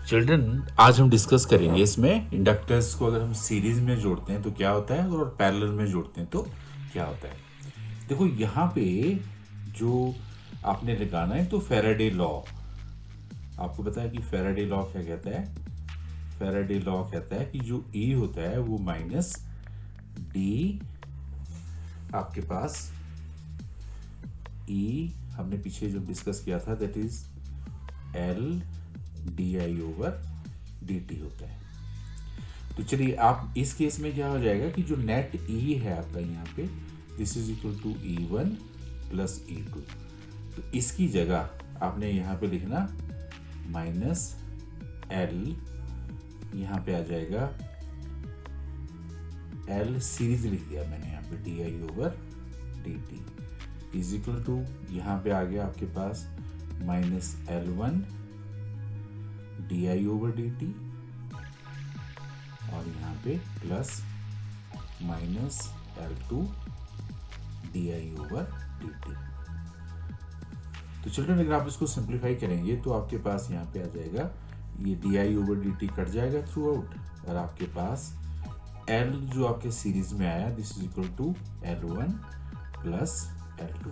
Children, आज हम discuss करेंगे इसमें इंडक्टर्स को अगर हम सीरीज में जोड़ते हैं तो क्या होता है और पैरेलल में जोड़ते हैं तो क्या होता है। देखो यहाँ पे जो आपने लगाना है तो फैराडे लॉ, आपको पता है कि फैराडे लॉ क्या कहता है। फैराडे लॉ कहता है कि जो E होता है वो माइनस डी, आपके पास E हमने पीछे जो डिस्कस किया था दैट इज L di/dt होता है। तो चलिए आप इस केस में क्या हो जाएगा कि जो नेट E है आपका यहाँ पे this is equal to E1 plus E2, तो इसकी जगह आपने यहाँ पे लिखना माइनस L, यहाँ पे आ जाएगा L सीरीज लिख दिया मैंने यहाँ पे di/dt इज इक्वल टू, यहाँ पे आ गया आपके पास माइनस L1 di/dt और यहाँ पे प्लस माइनस L2 di/dt। तो चिल्ड्रन अगर आप इसको सिंप्लीफाई करेंगे तो आपके पास यहाँ पे आ जाएगा ये di/dt कट जाएगा थ्रू आउट और आपके पास L जो आपके सीरीज में आया this is equal to L1 plus L2।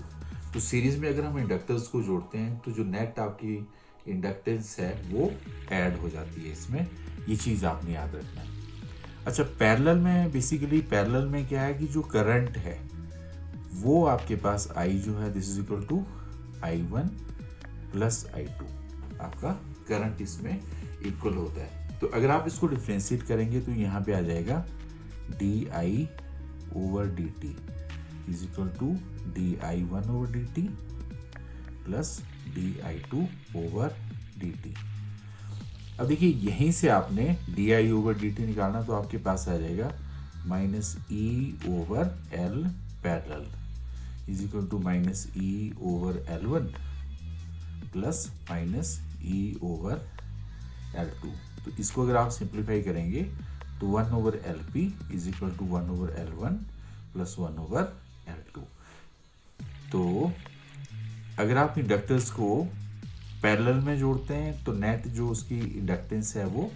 तो सीरीज में अगर हम इंडक्टर्स को जोड़ते हैं तो जो नेट आपकी इंडक्टेंस है वो ऐड हो जाती है इसमें, ये चीज आपने याद रखना है। अच्छा, पैरेलल में बेसिकली पैरेलल में क्या है कि जो करंट है वो आपके पास I जो है this is equal to I1 plus I2, आपका करंट इसमें इक्वल होता है। तो अगर आप इसको डिफरेंशिएट करेंगे तो यहाँ पे आ जाएगा di/dt is equal to di1/dt plus di2/dt। अब देखिए यहीं से आपने di/dt निकालना तो आपके पास आ जाएगा minus E/L parallel is equal to minus E/L1 plus minus E/L2। तो इसको अगर आप सिंप्लीफाई करेंगे तो 1/LP is equal to 1/L1 plus 1/L2। तो अगर आप इंडक्टर्स को पैरेलल में जोड़ते हैं तो नेट जो उसकी इंडक्टेंस है वो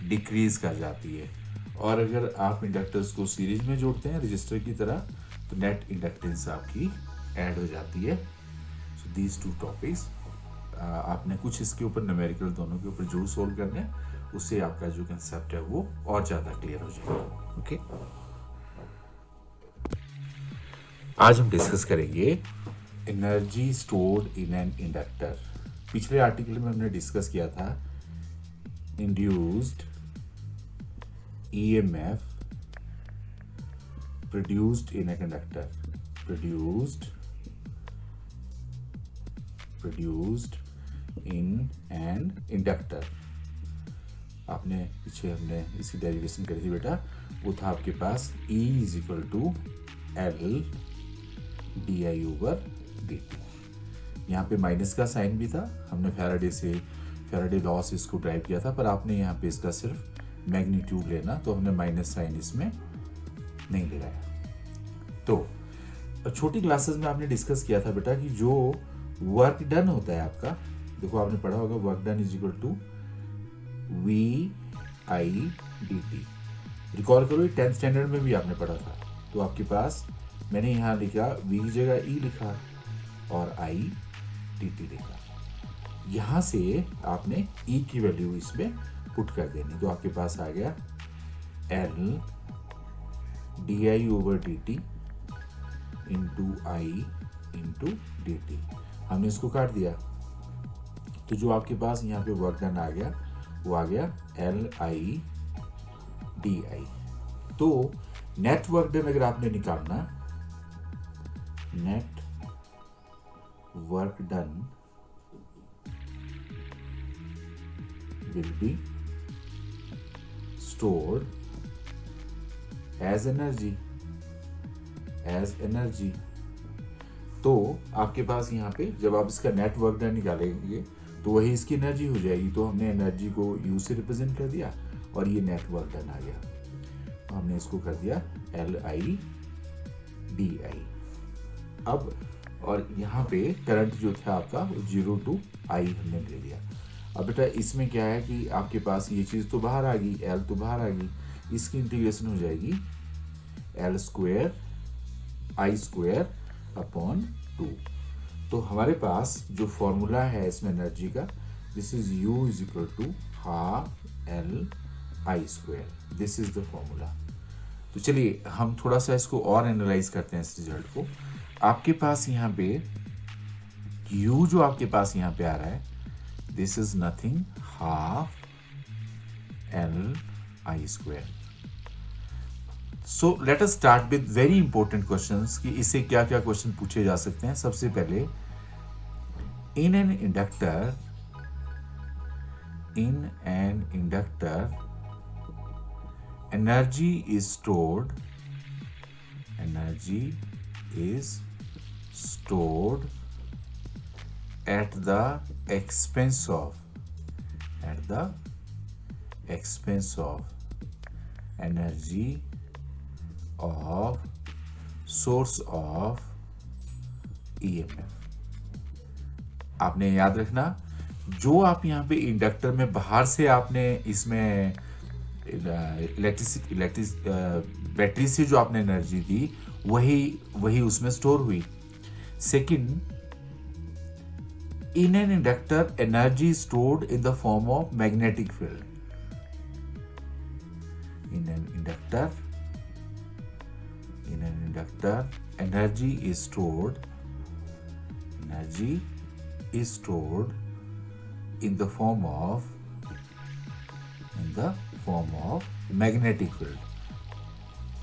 डिक्रीज कर जाती है, और अगर आप इंडक्टर्स को सीरीज में जोड़ते हैं रजिस्टर की तरह तो नेट इंडक्टेंस आपकी ऐड हो जाती है। सो दीज टू टॉपिक्स आपने कुछ इसके ऊपर न्यूमेरिकल दोनों के ऊपर जो सोल्व करना है उससे आपका जो कंसेप्ट है वो और ज़्यादा क्लियर हो जाएगा। ओके, आज हम डिस्कस करेंगे energy stored in an inductor. पिछले आर्टिकल में हमने डिस्कस किया था induced EMF produced in a conductor, produced in an inductor. आपने पीछे हमने इसकी डेरिवेशन करी थी बेटा, वो था आपके पास E is equal to L di/dt। यहाँ पे माइनस का साइन भी था, हमने फैराडे लॉ से इसको ड्राइव किया था, पर आपने यहाँ पे इसका सिर्फ मैग्नीट्यूड लेना तो हमने माइनस साइन इसमें नहीं लगाया। तो छोटी क्लासेस में आपने डिस्कस किया था बेटा कि जो वर्क डन होता है आपका, देखो आपने पढ़ा होगा work done is equal to VI/dt। Recall करो, 10th स्टैंडर्ड में भी आपने पढ़ा था। तो आपके पास मैंने यहाँ लिखा V की जगह E लिखा और I/dt लिखा। यहाँ से आपने E की वैल्यू इसमें पुट कर देनी, तो आपके पास आ गया L di/dt into I into dt। हमने इसको काट दिया तो जो आपके पास यहाँ पे वर्क डन आ गया वो आ गया LI di। तो नेट वर्क डन अगर आपने निकालना, net work done will be stored as energy, तो आपके पास यहाँ पे जब आप इसका नेट वर्क डन निकालेंगे तो वही इसकी एनर्जी हो जाएगी। तो हमने एनर्जी को U से रिप्रेजेंट कर दिया और ये नेट वर्क डन आ गया, तो हमने इसको कर दिया LI di। अब और यहाँ पे करंट जो था आपका 0 to I हमने ले लिया। अब बेटा इसमें क्या है कि आपके पास ये चीज़ तो बाहर आ गई, एल तो बाहर आ गई, इसकी इंटीग्रेशन हो जाएगी एल स्क्वायर आई स्क्वायर अपॉन 2। तो हमारे पास जो फॉर्मूला है इसमें एनर्जी का, this is U is equal to half L I square, this is the formula. तो चलिए हम थोड़ा सा इसको और एनालाइज करते हैं इस रिजल्ट को। आपके पास यहाँ पे u जो आपके पास यहाँ पे आ रहा है, this is nothing half L I square. So let us start with very important questions कि इससे क्या क्या क्वेश्चन पूछे जा सकते हैं। सबसे पहले, in an inductor energy is stored at the expense of energy of source of EMF। आपने याद रखना, जो आप यहाँ पे इंडक्टर में बाहर से आपने इसमें बैटरी से जो आपने एनर्जी दी वही उसमें स्टोर हुई। Second, in an inductor energy stored in the form of magnetic field. In an inductor energy is stored in the form of magnetic field.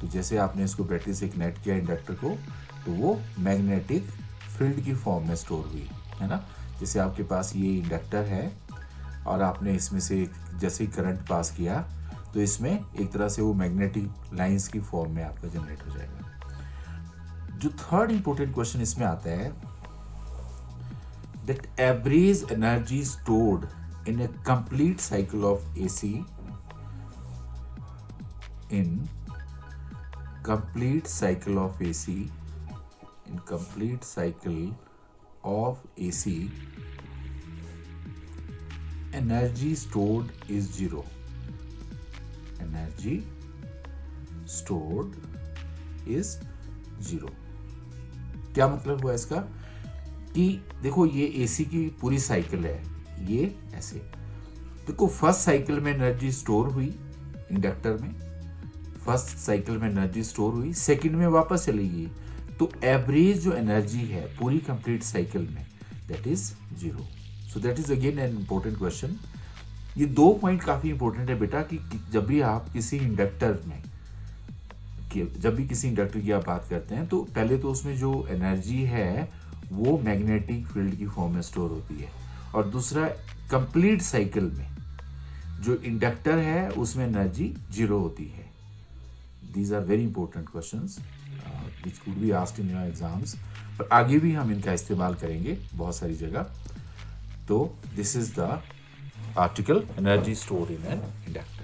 तो जैसे आपने इसको बैटरी से कनेक्ट किया इंडक्टर को, तो वो मैग्नेटिक फील्ड की फॉर्म में स्टोर हुई, है ना। जैसे आपके पास ये इंडक्टर है और आपने इसमें से जैसे ही करंट पास किया तो इसमें एक तरह से वो मैग्नेटिक लाइंस की फॉर्म में आपका जनरेट हो जाएगा। जो थर्ड इंपॉर्टेंट क्वेश्चन इसमें आता है, that average energy stored in a complete cycle of AC energy stored is zero। क्या मतलब हुआ इसका कि देखो ये एसी की पूरी साइकिल है, ये ऐसे देखो, फर्स्ट साइकिल में एनर्जी स्टोर हुई इंडक्टर में, सेकंड में वापस चली गई, तो एवरेज जो एनर्जी है पूरी कंप्लीट साइकिल में, that is 0। So that is again an important question. ये 2 पॉइंट काफी इंपॉर्टेंट है बेटा कि जब भी किसी इंडक्टर की आप बात करते हैं, तो पहले तो उसमें जो एनर्जी है वो मैग्नेटिक फील्ड की फॉर्म में स्टोर होती है, और दूसरा कंप्लीट साइकिल में जो इंडक्टर है उसमें एनर्जी 0 होती है। These are very important questions which could be asked in your exams, पर आगे भी हम इनका इस्तेमाल करेंगे बहुत सारी जगह। तो this is the article energy stored in an inductor.